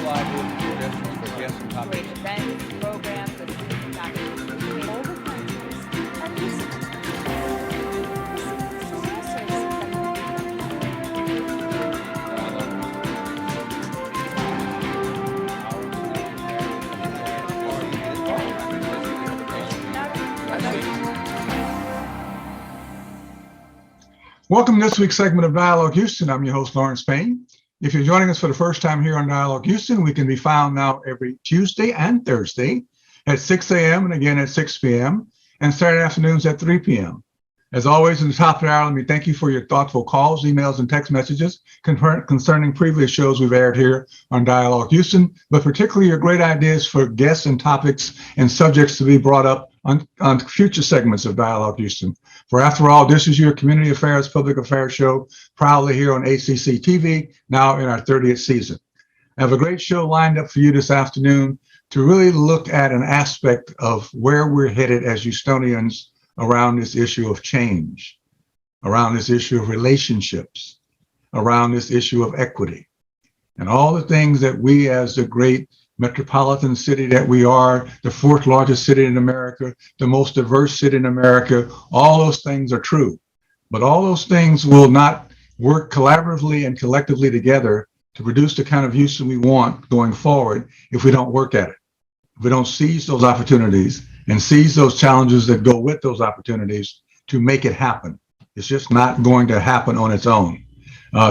wonderful ideas and suggestions for guests and topics. Great events, programs, and All the countries are listening. Welcome to this week's segment of Dialogue Houston. I'm your host, Lawrence Payne. If you're joining us for the first time here on Dialogue Houston, we can be found now every Tuesday and Thursday at 6 a.m. and again at 6 p.m. and Saturday afternoons at 3 p.m. As always, in the top of the hour, let me thank you for your thoughtful calls, emails, and text messages concerning previous shows we've aired here on Dialogue Houston, but particularly your great ideas for guests and topics and subjects to be brought up on future segments of Dialogue Houston. For after all, this is your community affairs, public affairs show, proudly here on ACC TV, now in our 30th season. I have a great show lined up for you this afternoon to really look at an aspect of where we're headed as Houstonians around this issue of change, around this issue of relationships, around this issue of equity, and all the things that we as the great metropolitan city that we are, the fourth largest city in America, the most diverse city in America, all those things are true. But all those things will not work collaboratively and collectively together to produce the kind of Houston we want going forward if we don't work at it. If we don't seize those opportunities and seize those challenges that go with those opportunities to make it happen. It's just not going to happen on its own.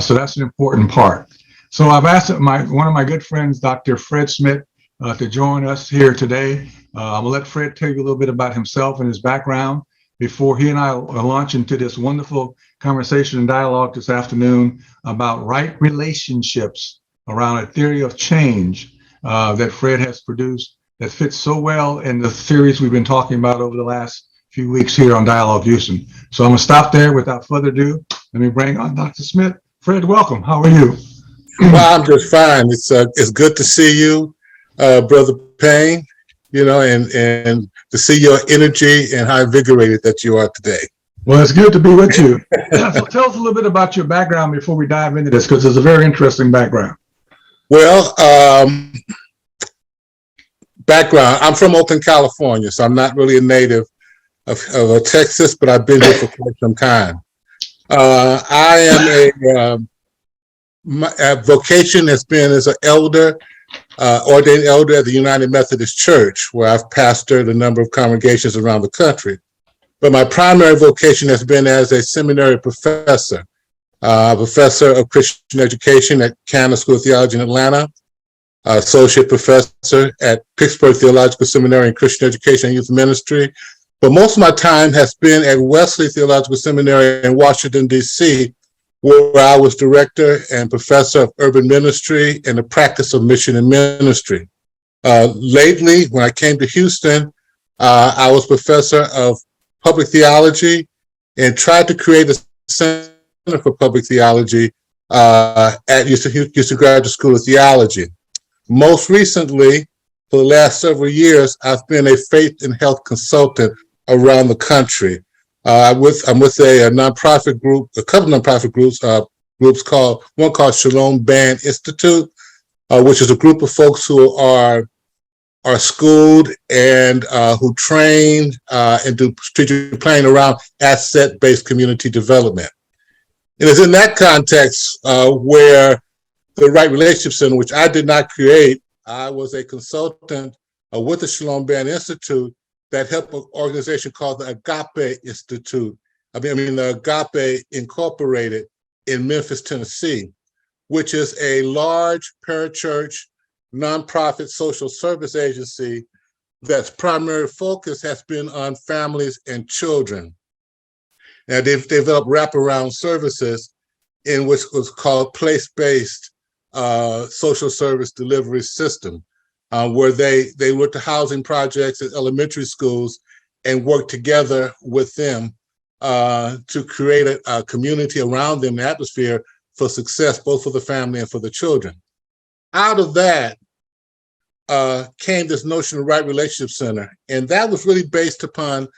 So that's an important part. So I've asked one of my good friends, Dr. Fred Smith, to join us here today. I'm gonna let Fred tell you a little bit about himself and his background before he and I launch into this wonderful conversation and dialogue this afternoon about right relationships around a theory of change that Fred has produced that fits so well in the series we've been talking about over the last few weeks here on Dialogue Houston. So I'm gonna stop there without further ado. Let me bring on Dr. Smith. Fred, welcome. How are you? Well, I'm just fine. It's good to see you, Brother Payne, and to see your energy and how invigorated that you are today. Well, it's good to be with you. So tell us a little bit about your background before we dive into this, because it's a very interesting background. Well, background, I'm from Oakland, California, so I'm not really a native of Texas, but I've been here for quite some time. I am my vocation has been as an elder, ordained elder at the United Methodist Church, where I've pastored a number of congregations around the country. But my primary vocation has been as a seminary professor, professor of Christian education at Canon School of Theology in Atlanta, associate professor at Pittsburgh Theological Seminary in Christian Education and Youth Ministry. But most of my time has been at Wesley Theological Seminary in Washington, D.C., where I was director and professor of urban ministry and the practice of mission and ministry. Lately, when I came to Houston, I was professor of public theology and tried to create a center for public theology at Houston Graduate School of Theology. Most recently, for the last several years, I've been a faith and health consultant around the country. I'm with a nonprofit group, a couple of nonprofit groups called Shalom Band Institute, which is a group of folks who are schooled and who train and do strategic planning around asset-based community development. And it's in that context where the Right Relationship Center, which I did not create, I was a consultant with the Shalom Band Institute that helped an organization called the Agape Institute, the Agape Incorporated in Memphis, Tennessee, which is a large parachurch nonprofit social service agency that's primary focus has been on families and children. Now they've developed wraparound services in which was called place-based social service delivery system. Where they work to housing projects at elementary schools and work together with them to create a community around them, an atmosphere for success, both for the family and for the children. Out of that came this notion of Right Relationship Center. And that was really based upon,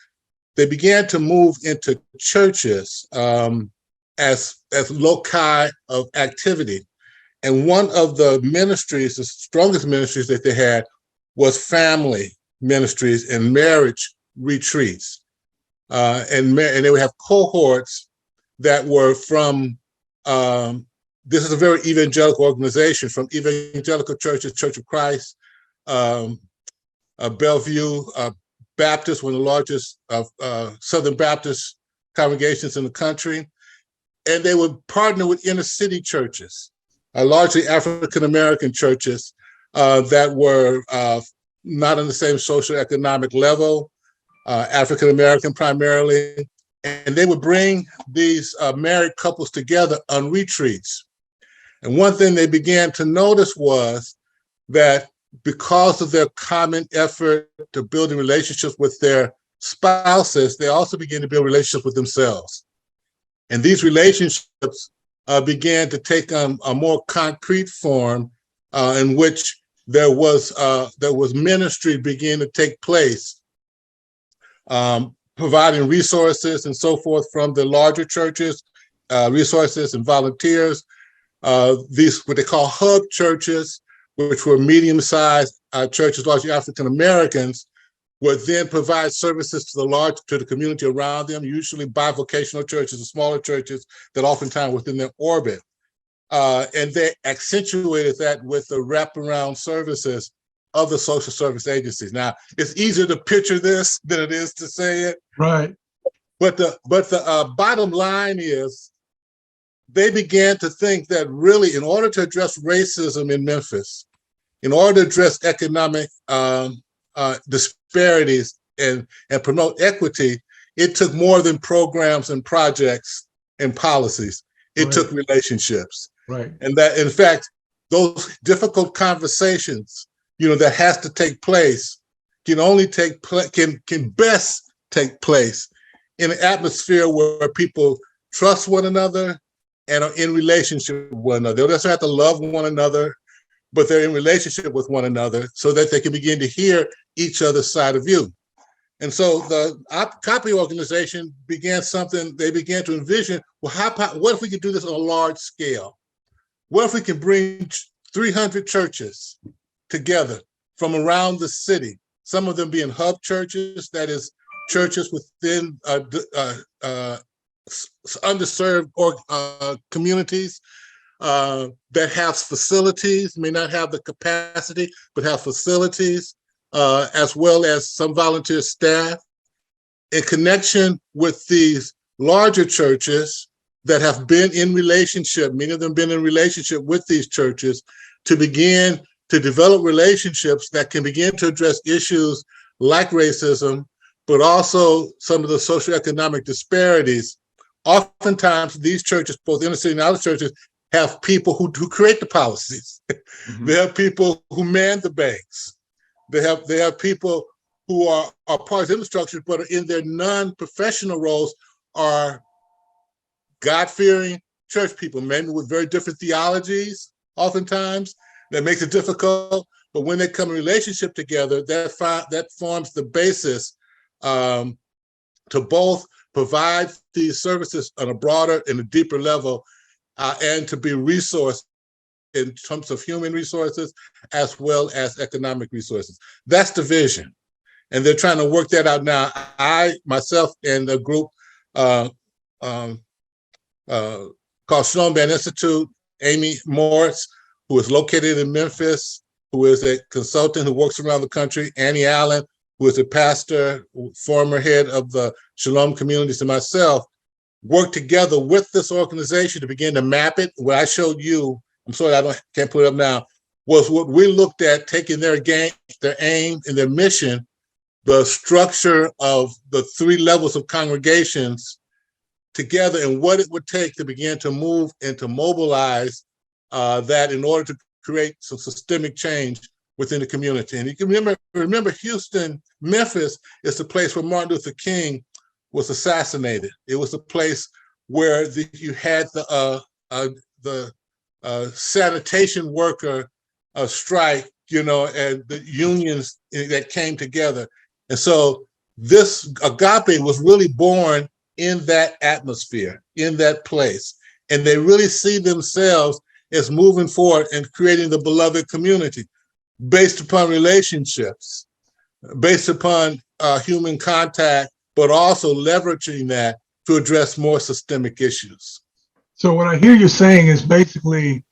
they began to move into churches as loci of activity. And one of the ministries, the strongest ministries that they had, was family ministries and marriage retreats. And they would have cohorts that were from, this is a very evangelical organization, from evangelical churches, Church of Christ, Bellevue Baptist, one of the largest Southern Baptist congregations in the country. And they would partner with inner city churches, largely African-American churches that were not on the same socioeconomic level, African-American primarily. And they would bring these married couples together on retreats. And one thing they began to notice was that because of their common effort to building relationships with their spouses, they also began to build relationships with themselves. And these relationships began to take on a more concrete form in which there was ministry began to take place, providing resources and so forth from the larger churches, resources and volunteers. These what they call hub churches, which were medium-sized churches, largely African Americans, would then provide services to the community around them, usually bivocational churches or smaller churches that oftentimes within their orbit. And they accentuated that with the wraparound services of the social service agencies. Now, it's easier to picture this than it is to say it. Right. But the bottom line is they began to think that really, in order to address racism in Memphis, in order to address economic disparities and promote equity, it took more than programs and projects and policies. It took relationships. Right. And that, in fact, those difficult conversations, that has to take place can only can best take place in an atmosphere where people trust one another and are in relationship with one another. They don't necessarily have to love one another, but they're in relationship with one another so that they can begin to hear each other's side of view. And so the Copy organization began something, they began to envision, well, what if we could do this on a large scale? What if we can bring 300 churches together from around the city, some of them being hub churches, that is churches within underserved communities that have facilities, may not have the capacity, but have facilities, as well as some volunteer staff, in connection with these larger churches that have been in relationship, many of them been in relationship with these churches, to begin to develop relationships that can begin to address issues like racism, but also some of the socioeconomic disparities. Oftentimes, these churches, both inner city and outer churches, have people who create the policies. Mm-hmm. They have people who man the banks. They have people who are part of the infrastructure, but are in their non-professional roles are God-fearing church people, maybe with very different theologies, oftentimes. That makes it difficult. But when they come in relationship together, that forms the basis to both provide these services on a broader and a deeper level, and to be resourced in terms of human resources as well as economic resources. That's the vision. And they're trying to work that out now. I, myself, and the group called Shalom Band Institute, Amy Morris, who is located in Memphis, who is a consultant who works around the country, Annie Allen, who is a pastor, former head of the Shalom communities, and myself, worked together with this organization to begin to map it. What I showed you, I'm sorry I can't put it up now, was what we looked at, taking their aim and their mission, the structure of the 3 levels of congregations together, and what it would take to begin to move and to mobilize that in order to create some systemic change within the community. And you can remember Houston, Memphis is the place where Martin Luther King was assassinated. It was the place where you had the sanitation worker strike, and the unions that came together. And so this agape was really born in that atmosphere, in that place. And they really see themselves is moving forward and creating the beloved community based upon relationships, based upon human contact, but also leveraging that to address more systemic issues. So what I hear you saying is basically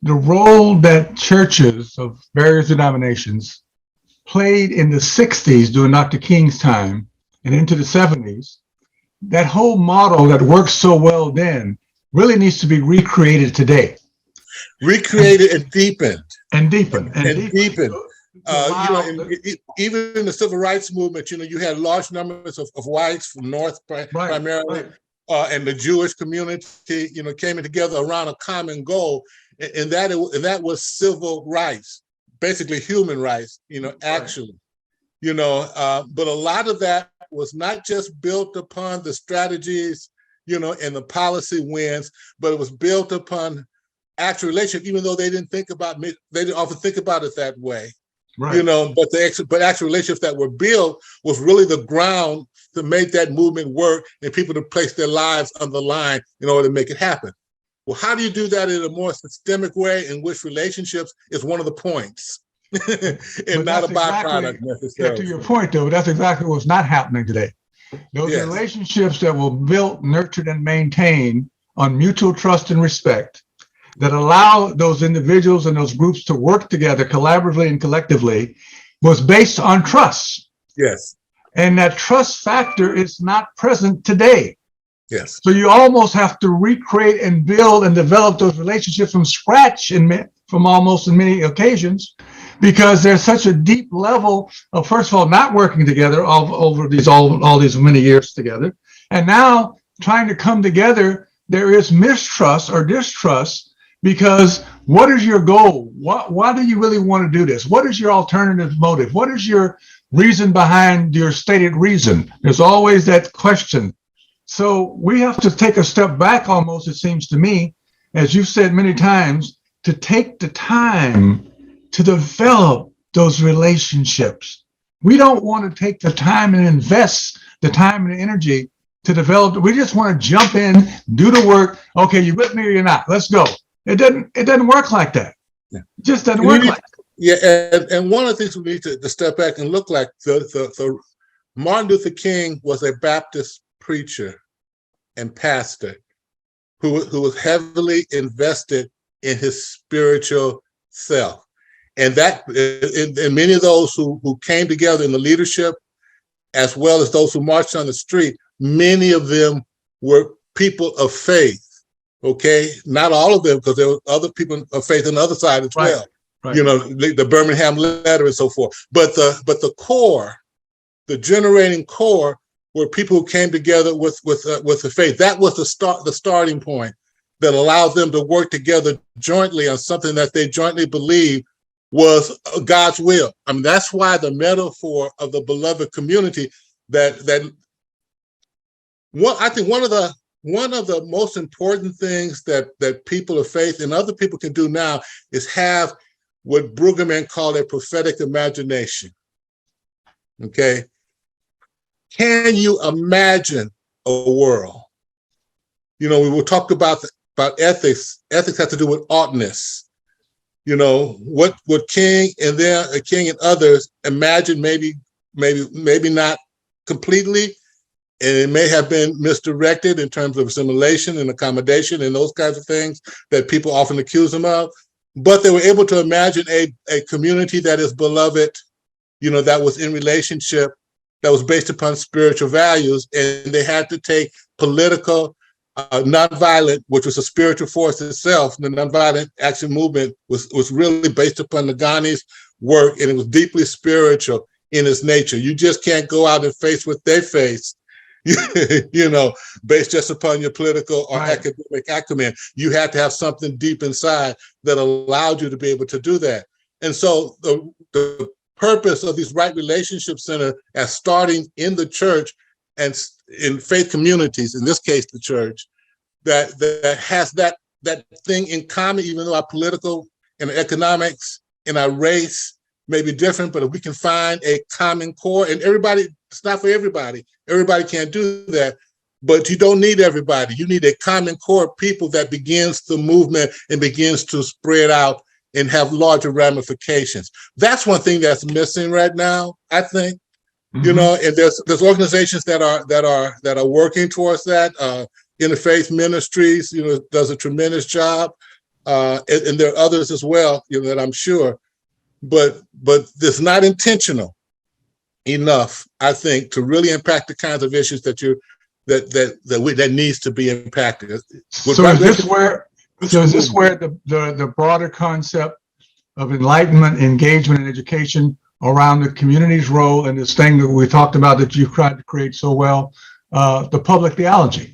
the role that churches of various denominations played in the 60s during Dr. King's time and into the 70s, that whole model that worked so well then really needs to be recreated today. Recreated and deepened. And deepened. Deepened. Even in the civil rights movement, you had large numbers of whites from North primarily, and the Jewish community, came together around a common goal, and that was civil rights, basically human rights, actually. But a lot of that was not just built upon the strategies, and the policy wins, but it was built upon actual relationship, even though they didn't often think about it that way. Right. But actual relationships that were built was really the ground to make that movement work and people to place their lives on the line in order to make it happen. Well, how do you do that in a more systemic way in which relationships is one of the points and not a byproduct necessarily? To your point, though, that's exactly what's not happening today. Those relationships that were built, nurtured, and maintained on mutual trust and respect that allow those individuals and those groups to work together collaboratively and collectively was based on trust. Yes. And that trust factor is not present today. Yes. So you almost have to recreate and build and develop those relationships from scratch from almost in many occasions, because there's such a deep level of, first of all, not working together over all these many years together. And now trying to come together, there is mistrust or distrust. Because what is your goal? Why do you really want to do this? What is your alternative motive? What is your reason behind your stated reason? There's always that question. So we have to take a step back almost, it seems to me, as you've said many times, to take the time to develop those relationships. We don't want to take the time and invest the time and the energy to develop. We just want to jump in, do the work. Okay, you with me or you're not? Let's go. It doesn't work like that. Yeah. It just doesn't work like that. Yeah, and one of the things we need to step back and look like the Martin Luther King was a Baptist preacher and pastor who was heavily invested in his spiritual self. And that, and many of those who came together in the leadership, as well as those who marched on the street, many of them were people of faith. Okay, not all of them, because there were other people of faith on the other side as well. Right. The Birmingham letter and so forth. But the core, the generating core, were people who came together with the faith. That was the starting point that allowed them to work together jointly on something that they jointly believed was God's will. I mean, that's why the metaphor of the beloved community I think one of the most important things that people of faith and other people can do now is have what Brueggemann called a prophetic imagination. Okay? Can you imagine a world? We will talk about ethics. Ethics has to do with oughtness. What King and others imagine, maybe not completely, and it may have been misdirected in terms of assimilation and accommodation and those kinds of things that people often accuse them of. But they were able to imagine a community that is beloved, that was in relationship, that was based upon spiritual values. And they had to take political, nonviolent, which was a spiritual force itself. The nonviolent action movement was really based upon the Ghani's work, and it was deeply spiritual in its nature. You just can't go out and face what they face, based just upon your political or academic acumen. You had to have something deep inside that allowed you to be able to do that. And so the purpose of these right relationship centers as starting in the church and in faith communities, in this case, the church, that has that thing in common, even though our political and economics and our race may be different, but if we can find a common core, and it's not for everybody. Everybody can't do that. But you don't need everybody. You need a common core of people that begins the movement and begins to spread out and have larger ramifications. That's one thing that's missing right now, I think. You know, and there's organizations that are working towards that. Interfaith Ministries, you know, does a tremendous job, and there are others as well, you know, that I'm sure. But it's not intentional enough, I think, to really impact the kinds of issues that needs to be impacted. So is this where the broader concept of enlightenment, engagement, and education around the community's role and this thing that we talked about that you've tried to create so well, the public theology?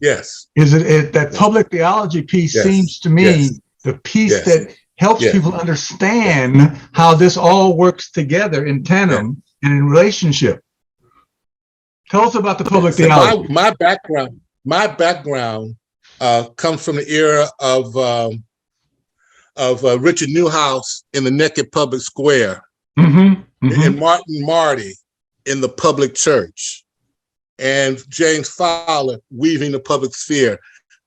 Yes. Is it that public theology piece seems to me the piece that helps people understand how this all works together in tandem and in relationship? Tell us about the public theology. My background comes from the era of Richard Newhouse in the Naked Public Square, and Martin Marty in the public church, and James Fowler weaving the public sphere.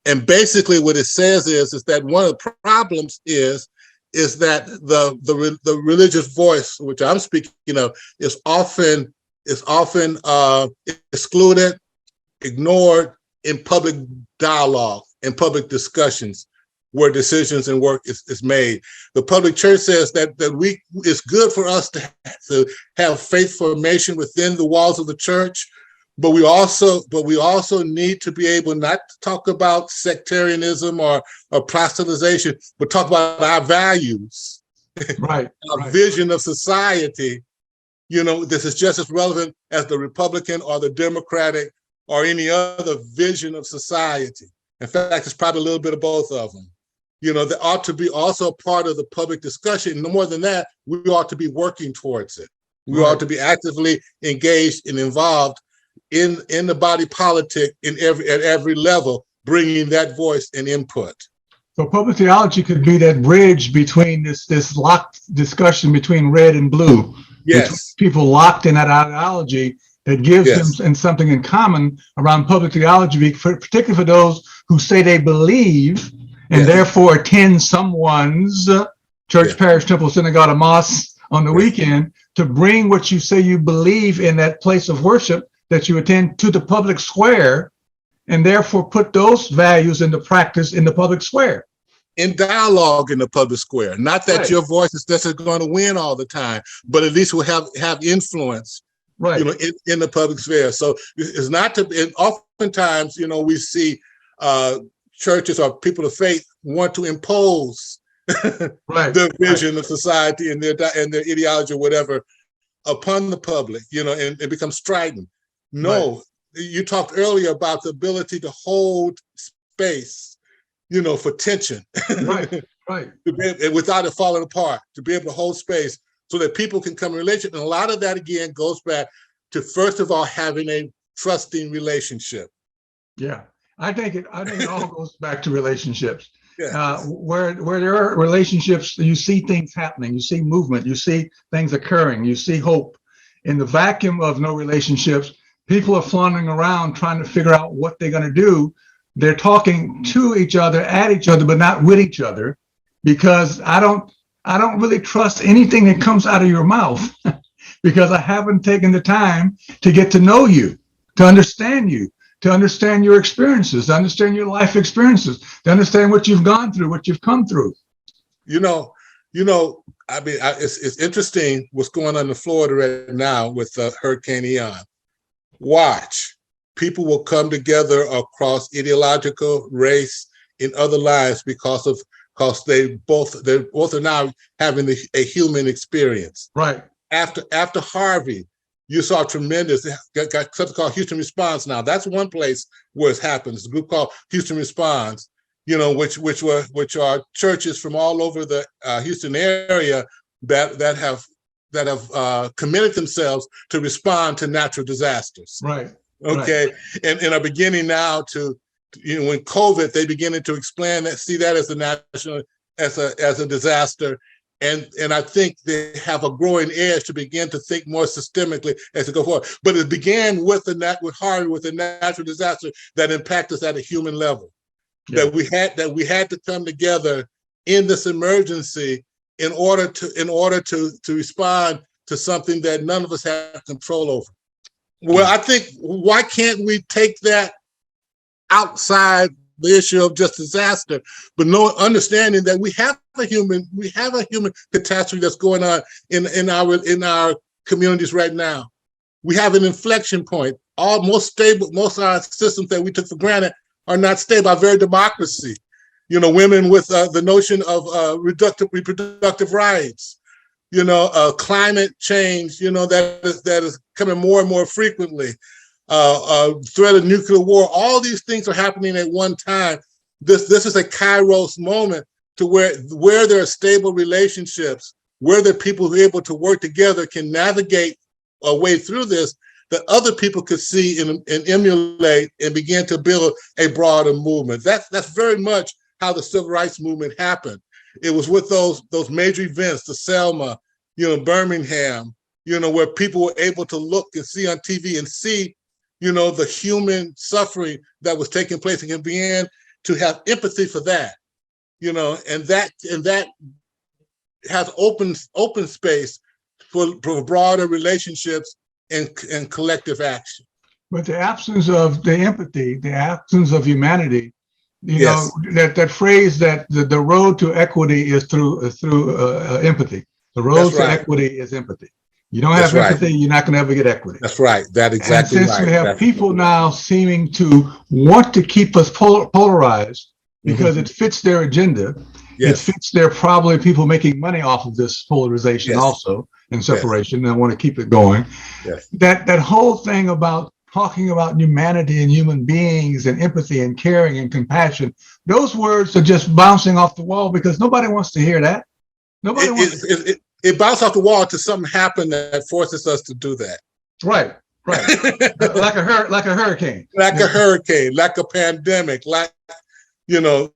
And basically what it says is that one of the problems is that the religious voice, which I'm speaking of, is often excluded, ignored in public dialogue and public discussions where decisions and work is made. The public church says that it's good for us to have faith formation within the walls of the church, but we also need to be able not to talk about sectarianism or proselytization, but talk about our values, our vision of society. You know, this is just as relevant as the Republican or the Democratic or any other vision of society. In fact, it's probably a little bit of both of them. You know, that ought to be also part of the public discussion. No more than that, we ought to be working towards it. We ought to be actively engaged and involved in the body politic at every level, bringing that voice and input. So public theology could be that bridge between this locked discussion between red and blue. Yes. People locked in that ideology that gives them something in common around public theology, particularly for those who say they believe and therefore attend someone's church, parish, temple, synagogue, or mosque on the weekend to bring what you say you believe in that place of worship that you attend to the public square, and therefore put those values into practice in the public square. In dialogue in the public square. Not that your voice is necessarily going to win all the time, but at least will have influence, you know, in the public sphere. So it's not to, and oftentimes, you know, we see churches or people of faith want to impose their vision of society and their ideology or whatever upon the public, you know, and it becomes strident. No, you talked earlier about the ability to hold space, you know, for tension, without it falling apart, to be able to hold space so that people can come in relationship. And a lot of that, again, goes back to, first of all, having a trusting relationship. Yeah, I think it all goes back to relationships. Where there are relationships, you see things happening, you see movement, you see things occurring, you see hope. In the vacuum of no relationships, people are floundering around trying to figure out what they're going to do. They're talking to each other, at each other, but not with each other, because I don't really trust anything that comes out of your mouth because I haven't taken the time to get to know you, to understand you, to understand your experiences, to understand your life experiences, to understand what you've gone through, what you've come through. You know, I mean, it's interesting what's going on in Florida right now with Hurricane Ian. Watch, people will come together across ideological, race, and other lines because they both are now having a human experience. Right. After Harvey, you saw tremendous, got something called Houston Response now. That's one place where it's happened. It's a group called Houston Response, you know, which are churches from all over the Houston area that have committed themselves to respond to natural disasters. Right. Okay. Right. And are beginning now to, you know, when COVID, they beginning to explain that, see that as a national, as a disaster, And I think they have a growing edge to begin to think more systemically as they go forward. But it began with Harvey, with a natural disaster that impacted us at a human level. Yeah. That we had to come together in this emergency in order to respond to something that none of us have control over. Well, I think, why can't we take that outside the issue of just disaster, but understanding that we have a human catastrophe that's going on in our communities right now. We have an inflection point. Most of our systems that we took for granted are not stable. Our very democracy, women with the notion of reproductive rights, climate change, that is coming more and more frequently. Threat of nuclear war, all these things are happening at one time. This is a Kairos moment to where there are stable relationships, where the people who are able to work together can navigate a way through this, that other people could see and emulate and begin to build a broader movement. That's very much how the civil rights movement happened. It was with those major events, the Selma, Birmingham, where people were able to look and see on TV and see the human suffering that was taking place, and began to have empathy for that, and that has open space for broader relationships and collective action. But the absence of the empathy, the absence of humanity, Yes. that phrase that the road to equity is through empathy. The road to equity is empathy. You don't have empathy, you're not going to ever get equity. That's right. That's exactly right. And since we have people now seeming to want to keep us polarized because it fits their agenda, it fits their probably people making money off of this polarization also and separation, and want to keep it going. That whole thing about talking about humanity and human beings and empathy and caring and compassion, those words are just bouncing off the wall because nobody wants to hear that. Nobody wants to. It bounced off the wall until something happened that forces us to do that. Right. like a hurricane. Like a hurricane, like a pandemic, like, there are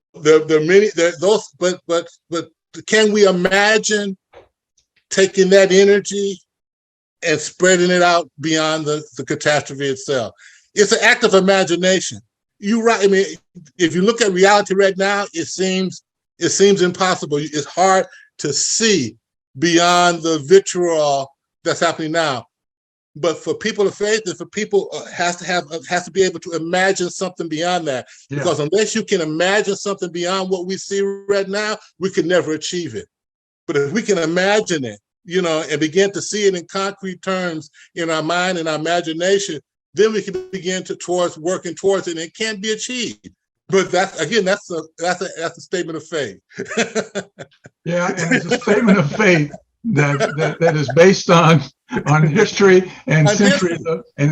many, but can we imagine taking that energy and spreading it out beyond the catastrophe itself? It's an act of imagination. You're right. I mean, if you look at reality right now, it seems impossible. It's hard to see beyond the vitriol that's happening now. But for people of faith, and for people has to be able to imagine something beyond that. Because unless you can imagine something beyond what we see right now, we can never achieve it. But if we can imagine it, and begin to see it in concrete terms in our mind and our imagination, then we can begin working towards it, and it can be achieved. But that's a statement of faith. Yeah, and it's a statement of faith that is based on history and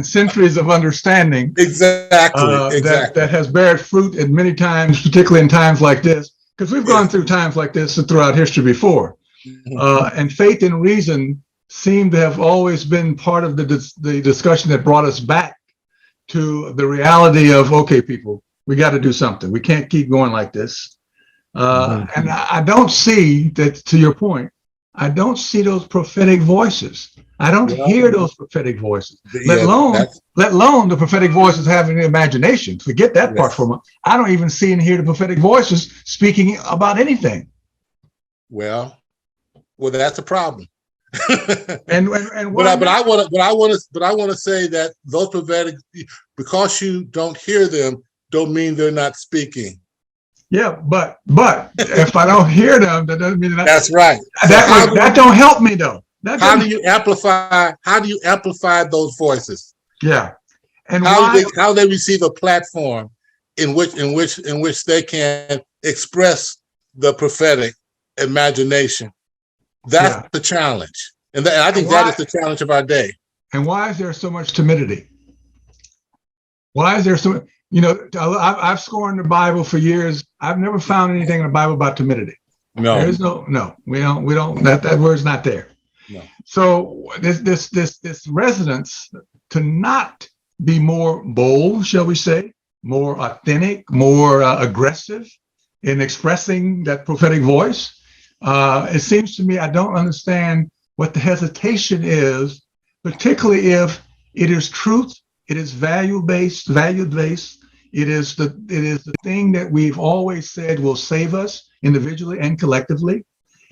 centuries of understanding. Exactly. That has borne fruit at many times, particularly in times like this, because we've gone through times like this throughout history before. And faith and reason seem to have always been part of the discussion that brought us back to the reality of, okay, people, we got to do something. We can't keep going like this. And I don't see that, to your point, I don't see those prophetic voices. I don't hear those prophetic voices, let alone the prophetic voices having the imagination. Forget that part for a moment. I don't even see and hear the prophetic voices speaking about anything. Well, that's a problem. But I want to say that those prophetic, because you don't hear them, don't mean they're not speaking. Yeah, but if I don't hear them, that doesn't mean that's right. That don't help me though. How do you amplify those voices? Yeah, and how they receive a platform in which they can express the prophetic imagination. That's the challenge, and I think that is the challenge of our day. And why is there so much timidity? Why is there so? I've scorned the Bible for years. I've never found anything in the Bible about timidity. No, there is no. We don't. That word's not there. No. So this resonance to not be more bold, shall we say, more authentic, more aggressive in expressing that prophetic voice. It seems to me I don't understand what the hesitation is, particularly if it is truth, it is value based, it is the thing that we've always said will save us individually and collectively.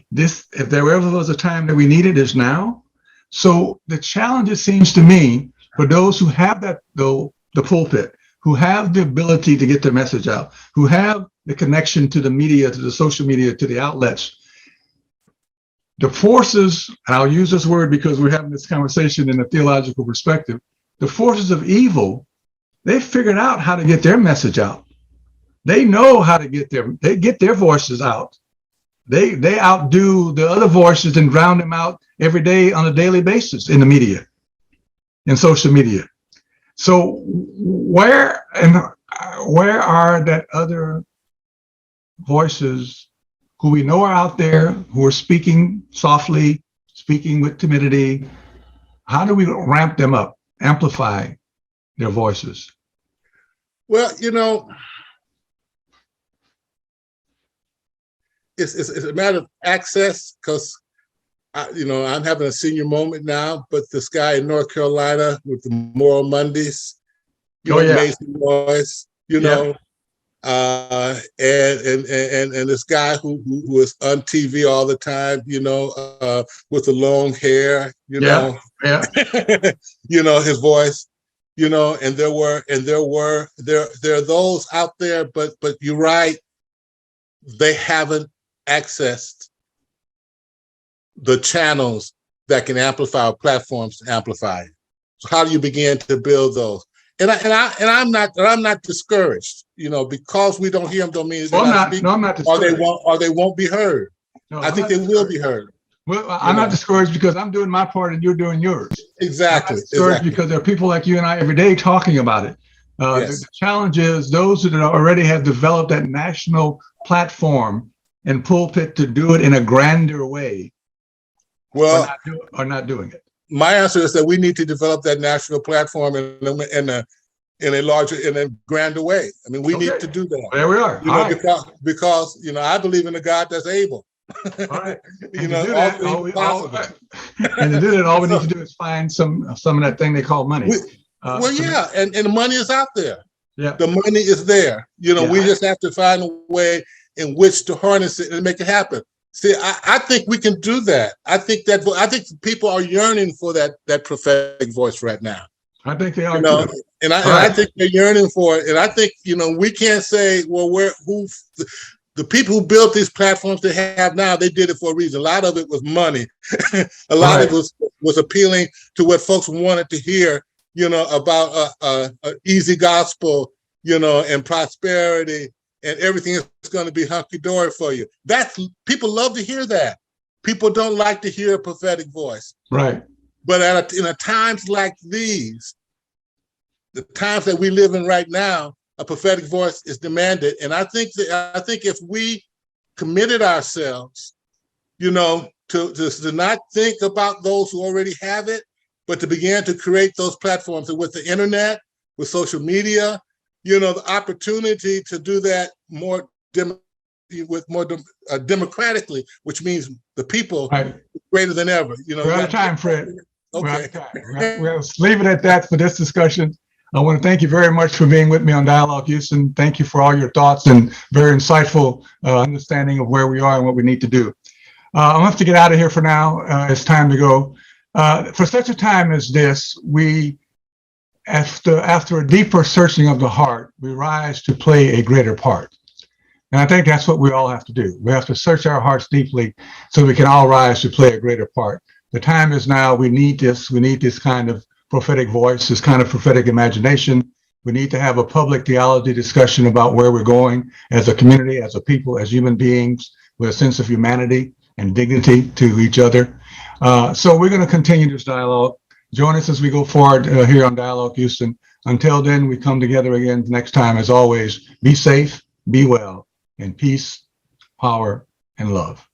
This, if there ever was a time that we need it, is now. So the challenge, it seems to me, for those who have that, though, the pulpit, who have the ability to get their message out, who have the connection to the media, to the social media, to the outlets, the forces, and I'll use this word because we're having this conversation in a theological perspective, the forces of evil, they've figured out how to get their message out. They know how to get their voices out. They outdo the other voices and drown them out every day on a daily basis in the media, in social media. So where are that other voices who we know are out there, who are speaking softly, speaking with timidity? How do we ramp them up, amplify their voices? Well, it's a matter of access, because I'm having a senior moment now, but this guy in North Carolina with the Moral Mondays, amazing voice, and this guy who is on TV all the time, with the long hair, his voice, and there are those out there, but you're right, they haven't accessed the channels that can amplify, platforms to amplify it. So how do you begin to build those? And I'm not discouraged, because we don't hear them don't mean I'm not discouraged. Or they won't be heard. No, I think they will be heard. Well, I'm not discouraged because I'm doing my part and you're doing yours. Exactly. I'm not discouraged because there are people like you and I every day talking about it. Yes. The challenge is those that already have developed that national platform and pulpit to do it in a grander way, are not doing it. My answer is that we need to develop that national platform in a grander way. I mean, we need to do that. There we are. Because I believe in a God that's able. All right. And to do that, all we need to do is find some of that thing they call money. And the money is out there. Yeah, the money is there. We just have to find a way in which to harness it and make it happen. See, I think we can do that. I think people are yearning for that prophetic voice right now. I think they are too. And I think they're yearning for it. And I think we can't say, well, the people who built these platforms they have now, they did it for a reason. A lot of it was money. A lot of it was appealing to what folks wanted to hear, about a easy gospel, and prosperity, and everything is going to be hunky-dory for you. People love to hear that. People don't like to hear a prophetic voice. Right. But in times like these, the times that we live in right now, a prophetic voice is demanded. And I think if we committed ourselves, to not think about those who already have it, but to begin to create those platforms. And with the internet, with social media, the opportunity to do that more democratically, which means the people greater than ever. We're out of time, Fred. Okay. We're out of time. We'll leave it at that for this discussion. I want to thank you very much for being with me on Dialogue Houston. Thank you for all your thoughts and very insightful understanding of where we are and what we need to do. I'll have to get out of here for now. It's time to go. For such a time as this, we, after a deeper searching of the heart, we rise to play a greater part. And I think that's what we all have to do. We have to search our hearts deeply so we can all rise to play a greater part. The time is now. We need this. We need this kind of prophetic voice, this kind of prophetic imagination. We need to have a public theology discussion about where we're going as a community, as a people, as human beings, with a sense of humanity and dignity to each other. So we're going to continue this dialogue. Join us as we go forward here on Dialogue Houston. Until then, we come together again next time. As always, be safe, be well, and peace, power, and love.